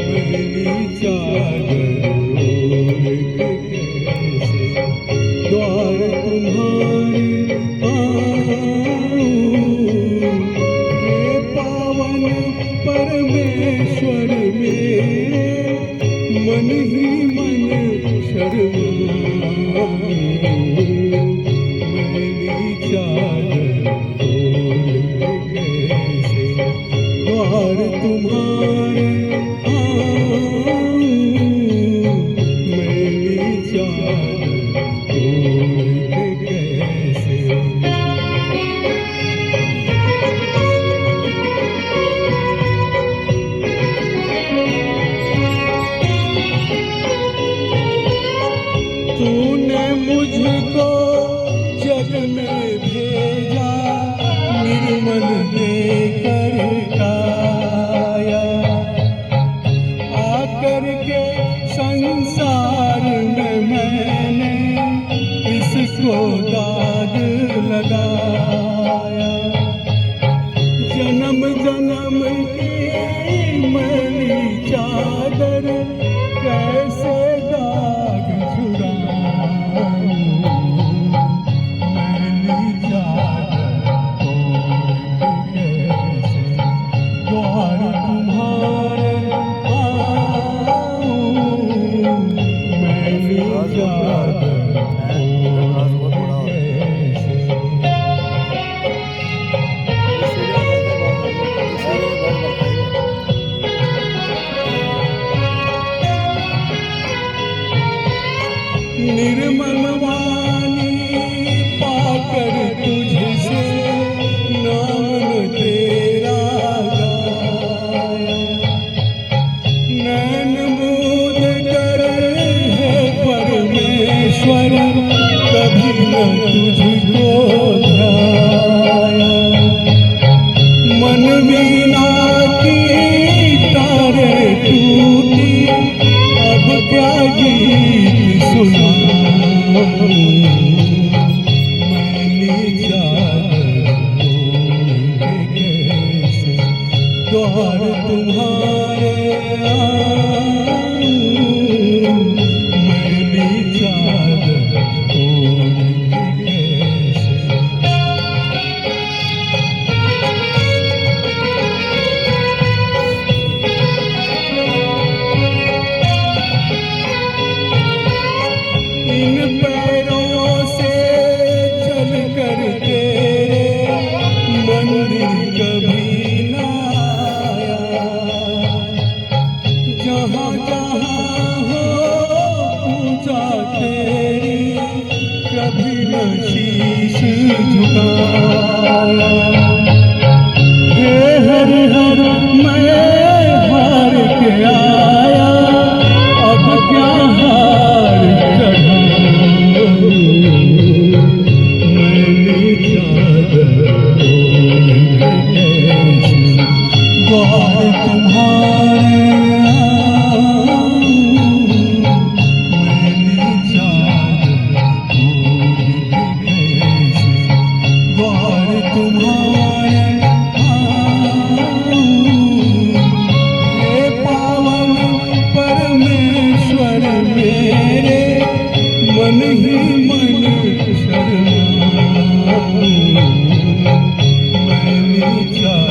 मेरी चादर ओढ़ के कैसे द्वार तुम्हारे आऊं। हे पावन परमेश्वर मेरे, मन ही मन शर्माऊं। मेरी चादर ओढ़ के कैसे द्वार तुम्हारे आऊं। मेरी चादर ओढ़ के कैसे। तूने मुझको जग में भेजा, निर्मल देकर काया। आकर के संसार में मैंने इसको दाग लगाया। जन्म जन्म की मैली चादर कैसे दाग छुड़ाऊं। मैली चादर ओढ़ के कैसे द्वार तुम्हारे आऊं। मैली चादर ओढ़ के कैसे। निर्मल वाणी पाकर तुझसे नाम तेरा गाया। नैन मूंद कर है परमेश्वर, कभी न तुझको ध्याया। मन वीणा की तारे टूटी, अब क्या गीत सुनाऊं। मैली चादर ओढ़ के कैसे द्वार तुम्हारे आऊं। मैली चादर ओढ़ के कैसे। इन पैरों से चल कर तेरे मंदिर कभी न आया। जहाँ जहाँ हो पूजा तेरी, कभी न शीश झुकाया। हे हरि हर मैं हार के आया, अब क्या हार चढ़ाऊं। मैली चादर ओढ़ के कैसे द्वार तुम्हारे आऊं। मैली चादर ओढ़ के कैसे द्वार तुम्हारे आऊं। हे पावन परमेश्वर मेरे, मन ही मन शर्माऊं। मैली चादर